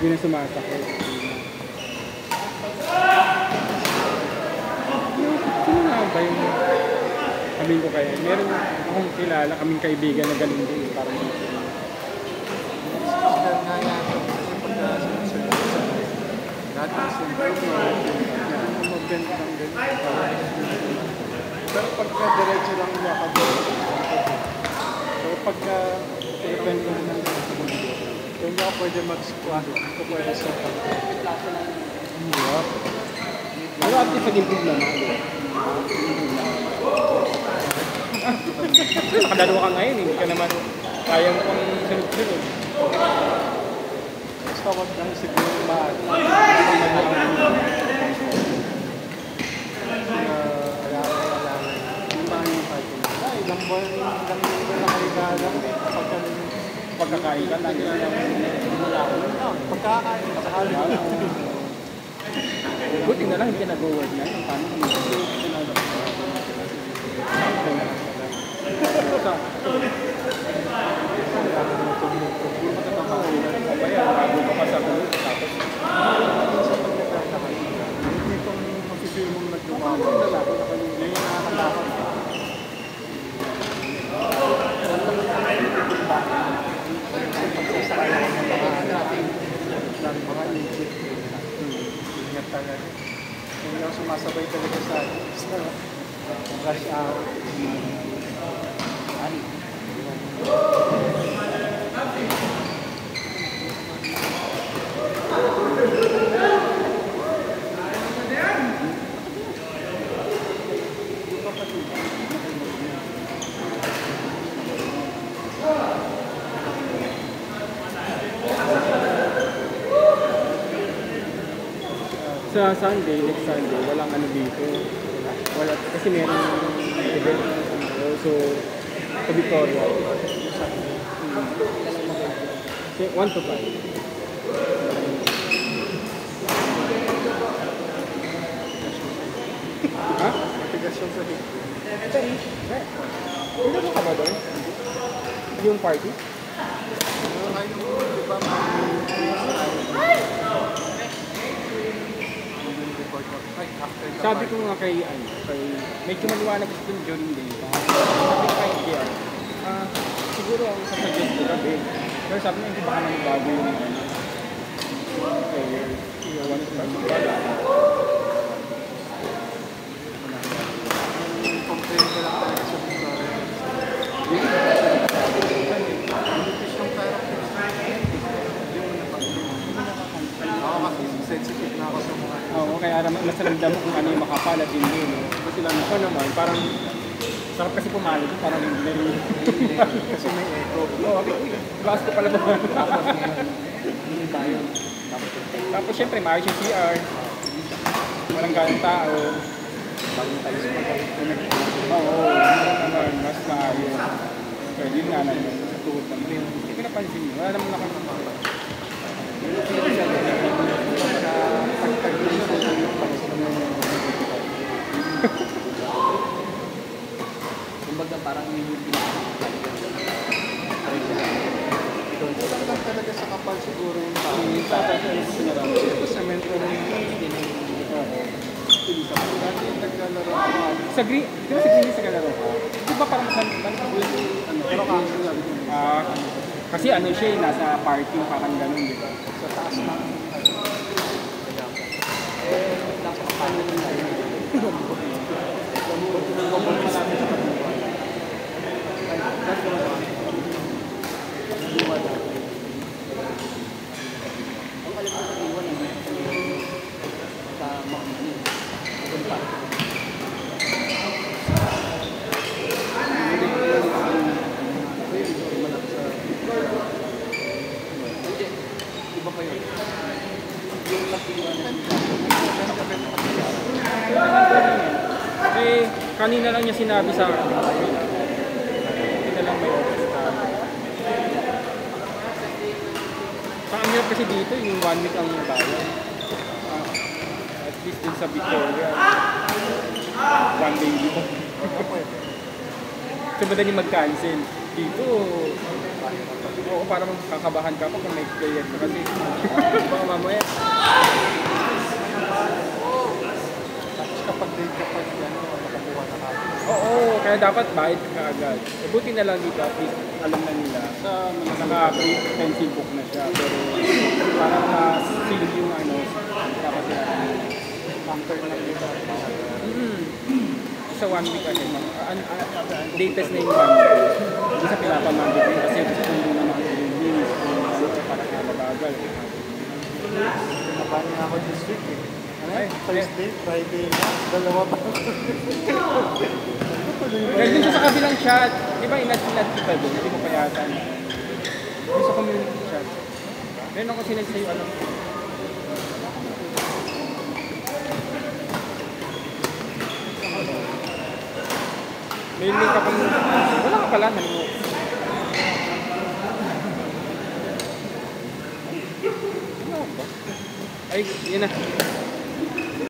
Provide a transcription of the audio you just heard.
Yun ang sumasakit. Sino nga ba yung sabihin ko kaya? Meron akong kilala, kaming kaibigan na ganun din. Parang pero pagka diretso lang lakad pero pagka depende ko naman sa mundo kung hindi ako pwede mag-squat ako pwede sa pero at least nag-improve naman. Nakadalawa ka ngayon, hindi ka naman kaya mo pang sunod-sunod. basta wag lang siguro mahal ilang buwan na kayo galang Pagkakain ka, lagi na lang pagkakain sakali buti na lang hindi ka nag-work na. Paano kung hindi ako sumasabay talaga sa rush hour. sa Sunday, next Sunday, walang ano dito. Wala, kasi meron event. So, sa Victoria. 1 to 5. Ha? Matigasyon sa hip. Ano ka ba doon? Yung party? Di ba sabi ko nga kay medyo maliwanag ko dun during day. Sabi ko kay Gia, siguro ang sasuggest ko gabi. Pero sabi niya hindi baka nang bago yung iwan ko lang. complain ko lang talaga sa Victoria. Ako kasi sensitive na ako sa mga Oo, kaya mas ramdam mo kung ano yung makapal at hindi. Kasi lang ako naman, parang sarap kasi pumalo ko, parang hindi na rin. kasi may echo. Oo, glass ko pala ba? Tapos syempre, maayos yung CR. Walang ganong tao. Bagong tayo sa magalit ko na. Oo, meron naman, mas maayos. Kaya yun nga naman, sa tuhod naman. Hindi ko napansin yun. Wala naman ako naman. Kumbaga parang may Ito lang talaga sa kapal siguro yung tao. Cemento rin Sa green, di ba sa green sa kalaro ka? Di ba parang pero kasi ano siya eh, nasa parking parang ganun, di ba? sa taas na dapat paano nyo na yun. Ang alam ko sa iwan sa mga kung pa. Hindi, iba pa yun. Yung nag-iwanan Eh, kanina lang niya sinabi sa akin. Hindi na lang may office time. Ang hirap kasi dito, yung 1 week ang bayan. At least din sa Victoria, 1 day dito. So, madali mag-cancel. Dito, Oo, parang kakabahan ka pa kung may player ka kasi baka mamaya. Tapos kapag date kapag yan, nakakuha na kami. Oo, kaya dapat bayad ka agad. E, buti na lang dito, at least alam na nila. Naka-pencil book na siya, pero parang na-seal yung ano, kapasirahan nila. Factor na dito. Sa 1 week kasi, latest na yung 1 week. Hindi sa pinapamagod din kasi gusto ko yung naman yung news, para sa mabagal. Pinapani ako this week eh. Ano? Thursday, Friday na, dalawa pa. Ganyan sa kabilang chat, di ba inat-inat kita doon, hindi mo kayatan. Doon sa community chat. Meron ako sinad sa'yo, alam ko. May link ka pang wala ka pala, nalimutan. Ano ba? Ay, yun na.